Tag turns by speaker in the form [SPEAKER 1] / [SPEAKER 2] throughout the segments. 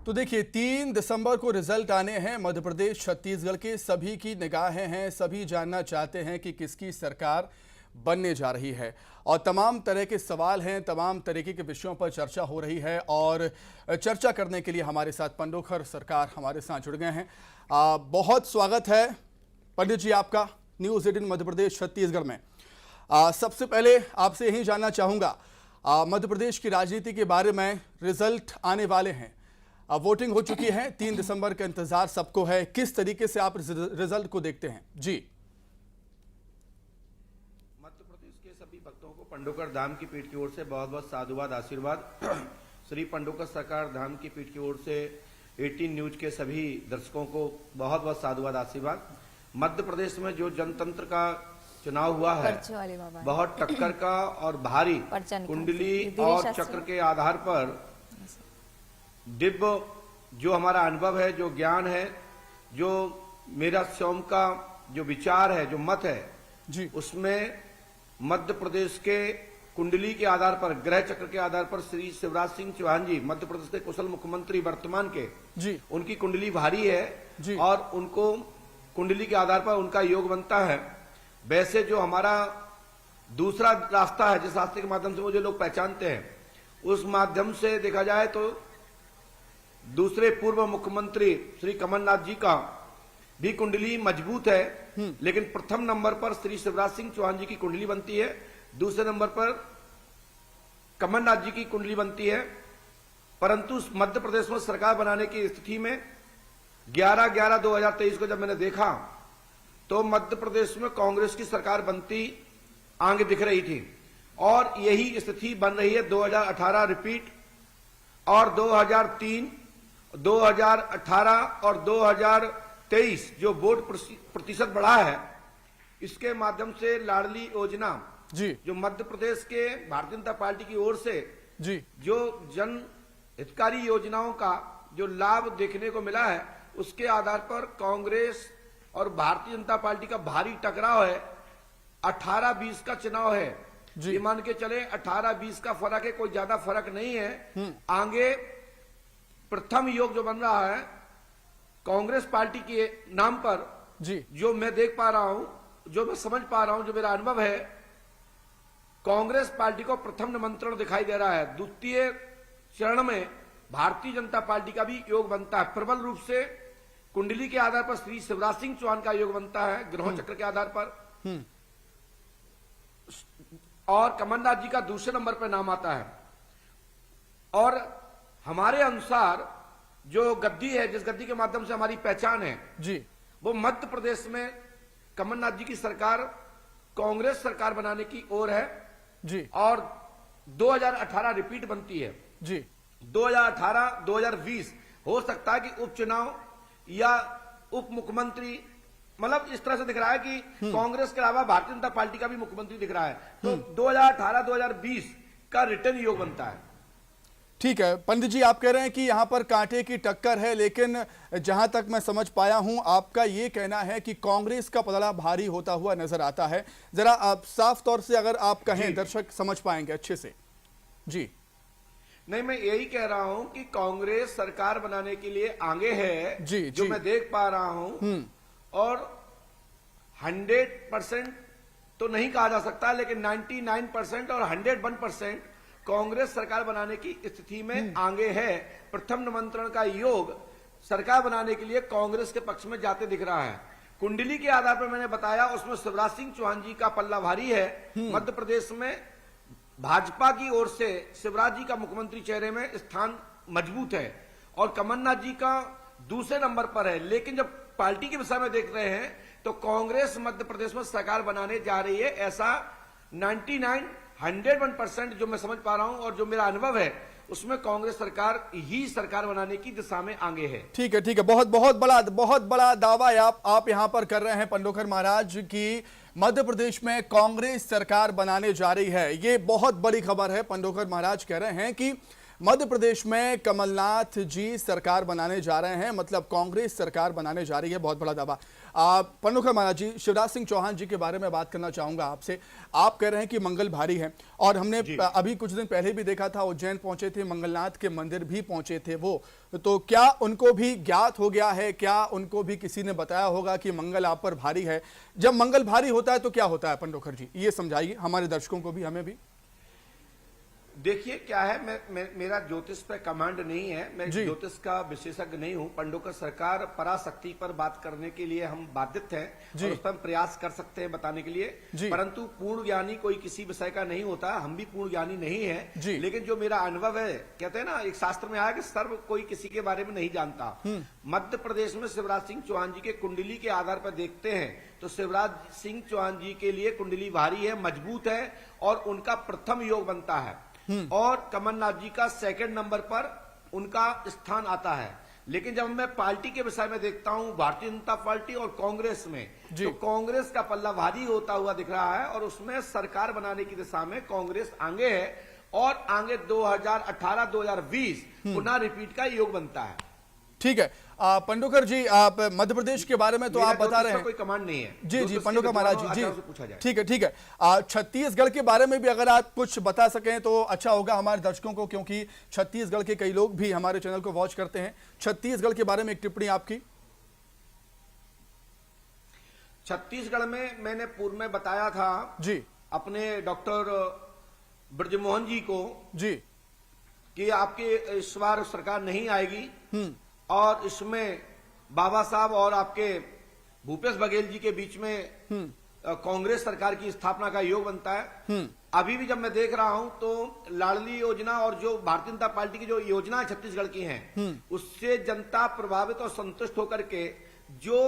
[SPEAKER 1] तो देखिए 3 दिसंबर को रिजल्ट आने हैं। मध्य प्रदेश छत्तीसगढ़ के सभी की निगाहें हैं, सभी जानना चाहते हैं कि किसकी सरकार बनने जा रही है और तमाम तरह के सवाल हैं, तमाम तरीके के विषयों पर चर्चा हो रही है। और चर्चा करने के लिए हमारे साथ पंडोखर सरकार हमारे साथ जुड़ गए हैं। बहुत स्वागत है पंडित जी आपका न्यूज़ 18 मध्य प्रदेश छत्तीसगढ़ में। सबसे पहले आपसे यही जानना चाहूँगा, मध्य प्रदेश की राजनीति के बारे में। रिजल्ट आने वाले हैं, वोटिंग हो चुकी है, 3 दिसंबर का इंतजार सबको है। किस तरीके से आप रिजल्ट को देखते हैं? जी,
[SPEAKER 2] मध्य प्रदेश के सभी भक्तों को पंडोकर धाम की पीठ की ओर से बहुत बहुत साधुवाद आशीर्वाद। श्री पंडोकर सरकार धाम की पीठ की ओर से 18 न्यूज के सभी दर्शकों को बहुत बहुत साधुवाद आशीर्वाद। मध्य प्रदेश में जो जनतंत्र का चुनाव हुआ है, बहुत टक्कर का और भारी कुंडली और चक्र के आधार पर दिव्य जो हमारा अनुभव है, जो ज्ञान है, जो मेरा स्वयं का जो विचार है, जो मत है
[SPEAKER 1] जी,
[SPEAKER 2] उसमें मध्य प्रदेश के कुंडली के आधार पर, ग्रह चक्र के आधार पर श्री शिवराज सिंह चौहान जी मध्य प्रदेश के कुशल मुख्यमंत्री वर्तमान के
[SPEAKER 1] जी,
[SPEAKER 2] उनकी कुंडली भारी है
[SPEAKER 1] जी,
[SPEAKER 2] और उनको कुंडली के आधार पर उनका योग बनता है। वैसे जो हमारा दूसरा रास्ता है, जिस रास्ते के माध्यम से मुझे लोग पहचानते हैं, उस माध्यम से देखा जाए तो दूसरे पूर्व मुख्यमंत्री श्री कमलनाथ जी का भी कुंडली मजबूत है, लेकिन प्रथम नंबर पर श्री शिवराज सिंह चौहान जी की कुंडली बनती है, दूसरे नंबर पर कमलनाथ जी की कुंडली बनती है। परंतु मध्य प्रदेश में सरकार बनाने की स्थिति में 11/11/2023 को जब मैंने देखा तो मध्य प्रदेश में कांग्रेस की सरकार बनती आगे दिख रही थी और यही स्थिति बन रही है। 2018 रिपीट और 2003, 2018 और 2023 जो वोट प्रतिशत बढ़ा है, इसके माध्यम से लाडली योजना
[SPEAKER 1] जी,
[SPEAKER 2] जो मध्य प्रदेश के भारतीय जनता पार्टी की ओर से
[SPEAKER 1] जी,
[SPEAKER 2] जो जन हितकारी योजनाओं का जो लाभ देखने को मिला है, उसके आधार पर कांग्रेस और भारतीय जनता पार्टी का भारी टकराव है। 18-20 का चुनाव है, ये मान के चले 18-20 का फर्क है, कोई ज्यादा फर्क नहीं है। आगे प्रथम योग जो बन रहा है कांग्रेस पार्टी के नाम पर
[SPEAKER 1] जी,
[SPEAKER 2] जो मैं देख पा रहा हूं, जो मैं समझ पा रहा हूं, जो मेरा अनुभव है, कांग्रेस पार्टी को प्रथम निमंत्रण दिखाई दे रहा है। द्वितीय चरण में भारतीय जनता पार्टी का भी योग बनता है। प्रबल रूप से कुंडली के आधार पर श्री शिवराज सिंह चौहान का योग बनता है, ग्रह चक्र के आधार पर, और कमलनाथ जी का दूसरे नंबर पर नाम आता है। और हमारे अनुसार जो गद्दी है, जिस गद्दी के माध्यम से हमारी पहचान है
[SPEAKER 1] जी,
[SPEAKER 2] वो मध्य प्रदेश में कमलनाथ जी की सरकार कांग्रेस सरकार बनाने की ओर है
[SPEAKER 1] जी,
[SPEAKER 2] और 2018 रिपीट बनती है।
[SPEAKER 1] जी,
[SPEAKER 2] 2018-2020 हो सकता है कि उपचुनाव या उप मुख्यमंत्री, मतलब इस तरह से दिख रहा है कि कांग्रेस के अलावा भारतीय जनता पार्टी का भी मुख्यमंत्री दिख रहा है। तो 2018-2020 का रिटर्न योग बनता है।
[SPEAKER 1] ठीक है पंडित जी, आप कह रहे हैं कि यहाँ पर कांटे की टक्कर है, लेकिन जहां तक मैं समझ पाया हूं आपका ये कहना है कि कांग्रेस का पलड़ा भारी होता हुआ नजर आता है। जरा आप साफ तौर से अगर आप कहें, दर्शक समझ पाएंगे अच्छे से। जी,
[SPEAKER 2] नहीं, मैं यही कह रहा हूं कि कांग्रेस सरकार बनाने के लिए आगे है,
[SPEAKER 1] जी,
[SPEAKER 2] जो
[SPEAKER 1] जी,
[SPEAKER 2] मैं देख पा रहा हूं। और 100% तो नहीं कहा जा सकता, लेकिन 99% और 101% कांग्रेस सरकार बनाने की स्थिति में आगे है। प्रथम निमंत्रण का योग सरकार बनाने के लिए कांग्रेस के पक्ष में जाते दिख रहा है। कुंडली के आधार पर मैंने बताया, उसमें शिवराज सिंह चौहान जी का पल्ला भारी है। मध्य प्रदेश में भाजपा की ओर से शिवराज जी का मुख्यमंत्री चेहरे में स्थान मजबूत है और कमलनाथ जी का दूसरे नंबर पर है। लेकिन जब पार्टी के विषय में देख रहे हैं तो कांग्रेस मध्य प्रदेश में सरकार बनाने जा रही है, ऐसा 101% जो मैं समझ पा रहा हूं और जो मेरा अनुभव है, उसमें कांग्रेस सरकार ही सरकार बनाने की दिशा में आगे है।
[SPEAKER 1] ठीक है, ठीक है, बहुत बड़ा दावा आप यहां पर कर रहे हैं पंडोकर महाराज की मध्य प्रदेश में कांग्रेस सरकार बनाने जा रही है। ये बहुत बड़ी खबर है। पंडोकर महाराज कह रहे हैं कि मध्य प्रदेश में कमलनाथ जी सरकार बनाने जा रहे हैं, मतलब कांग्रेस सरकार बनाने जा रही है, बहुत बड़ा दावा। पन्नूकर महाराज जी, शिवराज सिंह चौहान जी के बारे में बात करना चाहूंगा आपसे। आप कह रहे हैं कि मंगल भारी है, और हमने अभी कुछ दिन पहले भी देखा था, उज्जैन पहुंचे थे, मंगलनाथ के मंदिर भी पहुंचे थे वो, तो क्या उनको भी ज्ञात हो गया है, क्या उनको भी किसी ने बताया होगा कि मंगल आप पर भारी है? जब मंगल भारी होता है तो क्या होता है पन्नूकर जी, ये समझाइए हमारे दर्शकों को भी, हमें भी।
[SPEAKER 2] देखिए क्या है, मेरा ज्योतिष पे कमांड नहीं है, मैं ज्योतिष का विशेषज्ञ नहीं हूं। पंडोकर सरकार पराशक्ति पर बात करने के लिए हम बाधित हैं, और उस पर हम प्रयास कर सकते हैं बताने के लिए, परंतु पूर्ण ज्ञानी कोई किसी विषय का नहीं होता, हम भी पूर्ण ज्ञानी नहीं है। लेकिन जो मेरा अनुभव है, कहते हैं ना, एक शास्त्र में आया कि सर्व कोई किसी के बारे में नहीं जानता। मध्य प्रदेश में शिवराज सिंह चौहान जी के कुंडली के आधार पर देखते हैं तो शिवराज सिंह चौहान जी के लिए कुंडली भारी है, मजबूत है, और उनका प्रथम योग बनता है, और कमलनाथ जी का सेकंड नंबर पर उनका स्थान आता है। लेकिन जब मैं पार्टी के विषय में देखता हूं, भारतीय जनता पार्टी और कांग्रेस में, तो कांग्रेस का पल्ला भारी होता हुआ दिख रहा है, और उसमें सरकार बनाने की दिशा में कांग्रेस आगे है, और आगे 2018-2020 पुनः रिपीट का योग बनता है।
[SPEAKER 1] ठीक है पंडोकर जी, आप मध्य प्रदेश के बारे में तो आप बता रहे हैं,
[SPEAKER 2] कोई कमांड नहीं है।
[SPEAKER 1] जी पंडोकर महाराज जी, ठीक है। छत्तीसगढ़ के बारे में भी अगर आप कुछ बता सकें तो अच्छा होगा हमारे दर्शकों को, क्योंकि छत्तीसगढ़ के कई लोग भी हमारे चैनल को वॉच करते हैं। छत्तीसगढ़ के बारे में एक टिप्पणी आपकी।
[SPEAKER 2] छत्तीसगढ़ में मैंने पूर्व में बताया था
[SPEAKER 1] जी
[SPEAKER 2] अपने डॉक्टर ब्रजमोहन जी को जी कि आपके इस बार सरकार नहीं आएगी, और इसमें बाबा साहब और आपके भूपेश बघेल जी के बीच में कांग्रेस सरकार की स्थापना का योग बनता है। अभी भी जब मैं देख रहा हूं तो लाडली योजना और जो भारतीय जनता पार्टी की जो योजना छत्तीसगढ़ की हैं, उससे जनता प्रभावित और संतुष्ट होकर के जो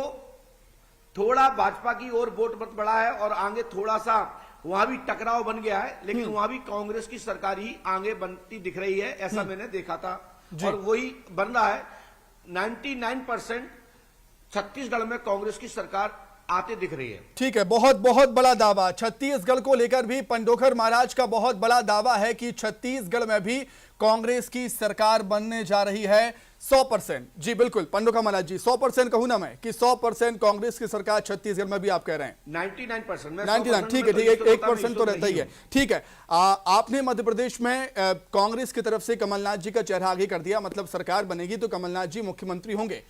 [SPEAKER 2] थोड़ा भाजपा की ओर वोट मत बढ़ा है, और आगे थोड़ा सा वहां भी टकराव बन गया है, लेकिन वहां भी कांग्रेस की सरकार ही आगे बनती दिख रही है, ऐसा मैंने देखा था, और वही बन रहा है। 99% छत्तीसगढ़ में कांग्रेस की सरकार आते दिख रही है। ठीक है,
[SPEAKER 1] बहुत बहुत बड़ा दावा छत्तीसगढ़ को लेकर भी पंडोकर महाराज का बहुत बड़ा दावा है कि छत्तीसगढ़ में भी कांग्रेस की सरकार बनने जा रही है 100%। जी बिल्कुल पंडोकर महाराज जी, 100% कहूं ना मैं कि 100% कांग्रेस की सरकार छत्तीसगढ़ में भी आप कह रहे हैं
[SPEAKER 2] 99%।
[SPEAKER 1] 99, ठीक है, 1% तो रहता ही है। ठीक है, आपने मध्य प्रदेश में कांग्रेस की तरफ से कमलनाथ जी का चेहरा आगे कर दिया, मतलब सरकार बनेगी तो कमलनाथ जी मुख्यमंत्री होंगे,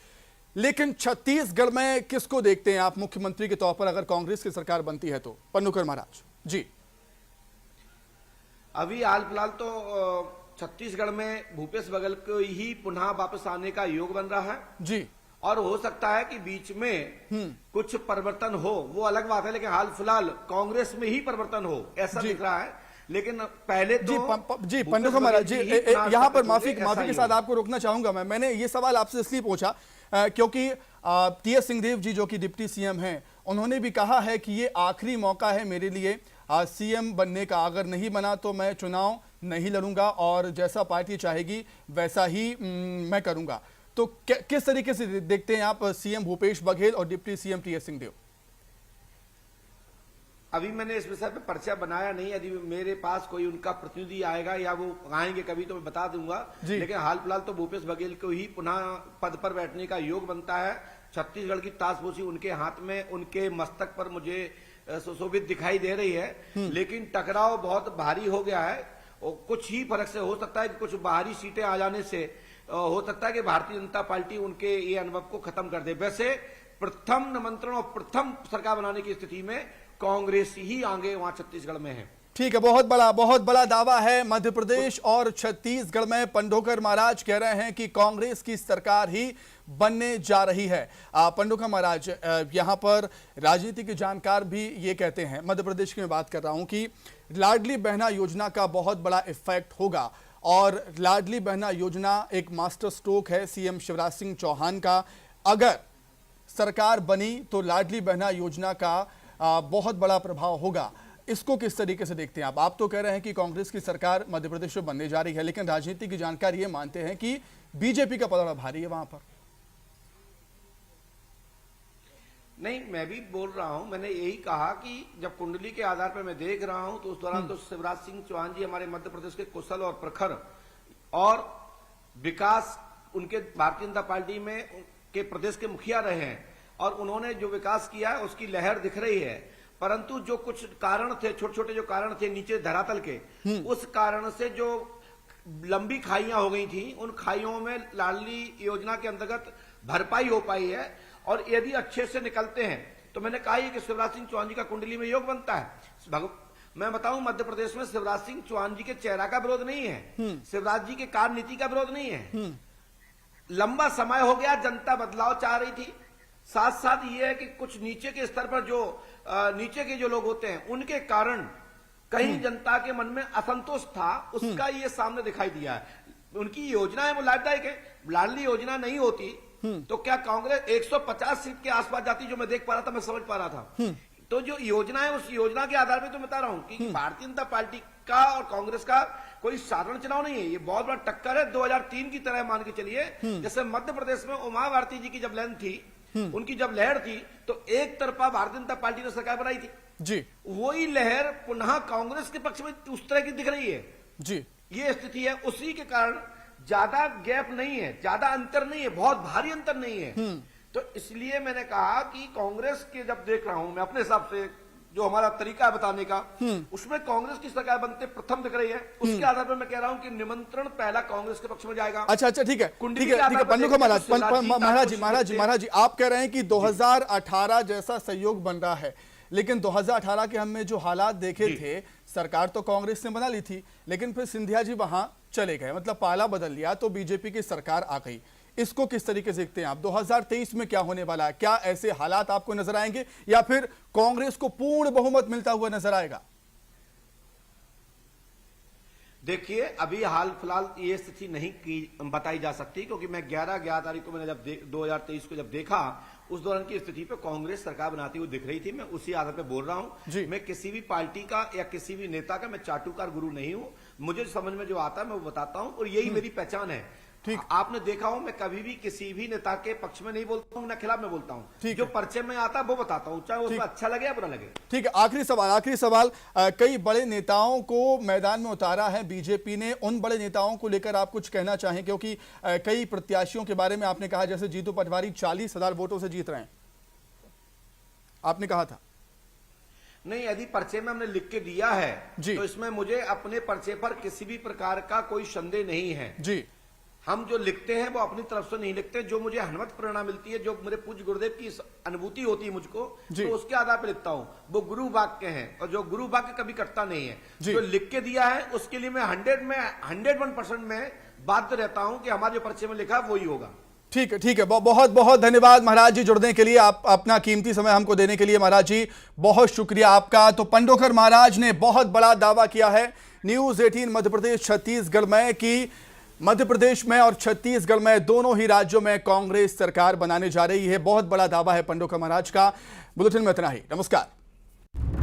[SPEAKER 1] लेकिन छत्तीसगढ़ में किसको देखते हैं आप मुख्यमंत्री के तौर पर अगर कांग्रेस की सरकार बनती है तो? पन्नूकर महाराज जी।
[SPEAKER 2] अभी हाल फिलहाल तो छत्तीसगढ़ में भूपेश बघेल को ही पुनः वापस आने का योग बन रहा है
[SPEAKER 1] जी,
[SPEAKER 2] और हो सकता है कि बीच में कुछ परिवर्तन हो, वो अलग बात है, लेकिन हाल फिलहाल कांग्रेस में ही परिवर्तन हो ऐसा दिख रहा है। लेकिन पहले तो
[SPEAKER 1] जी पंडोकर महाराज जी, यहाँ पर माफी के साथ आपको रोकना चाहूंगा मैंने ये सवाल आपसे इसलिए पूछा क्योंकि टीएस सिंहदेव जी जो कि डिप्टी सीएम हैं, उन्होंने भी कहा है कि ये आखिरी मौका है मेरे लिए सीएम बनने का, अगर नहीं बना तो मैं चुनाव नहीं लड़ूंगा, और जैसा पार्टी चाहेगी वैसा ही मैं करूंगा। तो किस तरीके से देखते हैं आप सीएम भूपेश बघेल और डिप्टी सीएम टीएस सिंहदेव?
[SPEAKER 2] अभी मैंने इस विषय पे पर्चा बनाया नहीं, यदि मेरे पास कोई उनका प्रतिनिधि आएगा या वो आएंगे कभी तो मैं बता दूंगा, लेकिन हाल फिलहाल तो भूपेश बघेल को ही पुनः पद पर बैठने का योग बनता है। छत्तीसगढ़ की ताशपोशी उनके हाथ में, उनके मस्तक पर मुझे सुशोभित दिखाई दे रही है, लेकिन टकराव बहुत भारी हो गया है, और कुछ ही फर्क से हो सकता है कि कुछ बाहरी सीटें आ जाने से हो सकता है कि भारतीय जनता पार्टी उनके ये अनुभव को खत्म कर दे। वैसे प्रथम निमंत्रण और प्रथम सरकार बनाने की स्थिति में कांग्रेस ही आगे वहां छत्तीसगढ़ में है।
[SPEAKER 1] ठीक है, बहुत बड़ा दावा है मध्य प्रदेश और छत्तीसगढ़ में। पंडोकर महाराज कह रहे हैं कि कांग्रेस की सरकार ही बनने जा रही है। पंडोकर महाराज, यहां पर राजनीति के जानकार भी ये कहते हैं, मध्य प्रदेश की मैं बात कर रहा हूं, कि लाडली बहना योजना का बहुत बड़ा इफेक्ट होगा, और लाडली बहना योजना एक मास्टर स्ट्रोक है सीएम शिवराज सिंह चौहान का। अगर सरकार बनी तो लाडली बहना योजना का बहुत बड़ा प्रभाव होगा, इसको किस तरीके से देखते हैं आप तो कह रहे हैं कि कांग्रेस की सरकार मध्य प्रदेश में बनने जा रही है, लेकिन राजनीति की जानकार ये मानते हैं कि बीजेपी का पलड़ा भारी है वहां पर।
[SPEAKER 2] नहीं, मैं भी बोल रहा हूं, मैंने यही कहा कि जब कुंडली के आधार पर मैं देख रहा हूं तो उस दौरान तो शिवराज सिंह चौहान जी हमारे मध्य प्रदेश के कुशल और प्रखर और विकास उनके भारतीय जनता पार्टी में के प्रदेश के मुखिया रहे हैं और उन्होंने जो विकास किया है उसकी लहर दिख रही है। परंतु जो कुछ कारण थे, छोटे छोटे जो कारण थे नीचे धरातल के, उस कारण से जो लंबी खाइयां हो गई थी, उन खाइयों में लाडली योजना के अंतर्गत भरपाई हो पाई है। और यदि अच्छे से निकलते हैं तो मैंने कहा कि शिवराज सिंह चौहान जी का कुंडली में योग बनता है। मैं बताऊं, मध्य प्रदेश में शिवराज सिंह चौहान जी के चेहरा का विरोध नहीं है, शिवराज जी के कार्यनीति का विरोध नहीं है। लंबा समय हो गया, जनता बदलाव चाह रही थी। साथ साथ ये है कि कुछ नीचे के स्तर पर जो नीचे के जो लोग होते हैं उनके कारण कहीं जनता के मन में असंतोष था, उसका ये सामने दिखाई दिया है। उनकी योजनाएं वो लाभदायक है। लाडली योजना नहीं होती तो क्या कांग्रेस 150 सीट के आसपास जाती, जो मैं देख पा रहा था, मैं समझ पा रहा था। तो जो योजना है उस योजना के आधार पर तो मैं बता रहा हूं कि भारतीय जनता पार्टी का और कांग्रेस का कोई साधारण चुनाव नहीं है, ये बहुत बड़ा टक्कर है। 2003 की तरह मान के चलिए, जैसे मध्य प्रदेश में उमा भारती जी की जब लाइन थी, उनकी जब लहर थी, तो एक तरफा भारतीय जनता पार्टी ने सरकार बनाई थी
[SPEAKER 1] जी,
[SPEAKER 2] वही लहर पुनः कांग्रेस के पक्ष में उस तरह की दिख रही है
[SPEAKER 1] जी।
[SPEAKER 2] ये स्थिति है। उसी के कारण ज्यादा गैप नहीं है, ज्यादा अंतर नहीं है, बहुत भारी अंतर नहीं है। तो इसलिए मैंने कहा कि कांग्रेस के जब देख रहा हूं मैं अपने हिसाब से, जो हमारा तरीका है बताने का, उसमें कांग्रेस की सरकार बनते प्रथम दिख रही है। उसके आधार पर मैं कह रहा हूं कि निमंत्रण पहला कांग्रेस के पक्ष में जाएगा।
[SPEAKER 1] अच्छा, ठीक है, ठीक है। पंडुखा महाराज जी, आप कह रहे हैं कि 2018 जैसा सहयोग बन रहा है, लेकिन 2018 के हमने जो हालात देखे थे, सरकार तो कांग्रेस ने बना ली थी, लेकिन फिर सिंधिया जी वहां चले गए, मतलब पाला बदल लिया, तो बीजेपी की सरकार आ गई। इसको किस तरीके से देखते हैं आप? 2023 में क्या होने वाला है? क्या ऐसे हालात आपको नजर आएंगे या फिर कांग्रेस को पूर्ण बहुमत मिलता हुआ नजर आएगा?
[SPEAKER 2] देखिए, अभी हाल फिलहाल ये स्थिति नहीं की बताई जा सकती, क्योंकि मैं 11 तारीख को मैंने जब 2023 को जब देखा, उस दौरान की स्थिति पे कांग्रेस सरकार बनाती हुई दिख रही थी। मैं उसी आधार पे बोल रहा हूं। मैं किसी भी पार्टी का या किसी भी नेता का मैं चाटुकार गुरु नहीं हूं। मुझे समझ में जो आता है मैं वो बताता हूं, और यही मेरी पहचान है। ठीक, आपने देखा हो, मैं कभी भी किसी भी नेता के पक्ष में नहीं बोलता हूं, ना खिलाफ में बोलता हूं। जो परिचय में आता है वो बताता हूं, चाहे उसमें अच्छा लगे या बुरा लगे।
[SPEAKER 1] ठीक है, आखिरी सवाल। कई बड़े नेताओं को मैदान में उतारा है बीजेपी ने, उन बड़े नेताओं को लेकर आप कुछ कहना चाहें? क्योंकि कई प्रत्याशियों के बारे में आपने कहा, जैसे जीतू पटवारी 40,000 वोटों से जीत रहे हैं, आपने कहा था।
[SPEAKER 2] नहीं, यदि पर्चे में हमने लिख के दिया है तो इसमें मुझे अपने पर्चे पर किसी भी प्रकार का कोई संदेह नहीं है
[SPEAKER 1] जी।
[SPEAKER 2] हम जो लिखते हैं वो अपनी तरफ से नहीं लिखते, जो मुझे हनवत प्रेरणा मिलती है, जो मेरे पूज्य गुरुदेव की अनुभूति होती है मुझको, तो उसके आधार पर लिखता हूं। वो गुरु वाक्य हैं, और जो गुरु वाक्य कभी कटता नहीं है। जो लिख के दिया है उसके लिए मैं 101% में बाध्य रहता हूं कि हमारे जो पर्चे में लिखा वही होगा।
[SPEAKER 1] ठीक है। बहुत बहुत धन्यवाद महाराज जी जुड़ने के लिए, आप अपना कीमती समय हमको देने के लिए महाराज जी बहुत शुक्रिया आपका। तो पंडोकर महाराज ने बहुत बड़ा दावा किया है न्यूज़ 18 मध्य प्रदेश छत्तीसगढ़ में कि मध्य प्रदेश में और छत्तीसगढ़ में दोनों ही राज्यों में कांग्रेस सरकार बनाने जा रही है। बहुत बड़ा दावा है पंडोकर महाराज का। बुलेटिन में इतना ही, नमस्कार।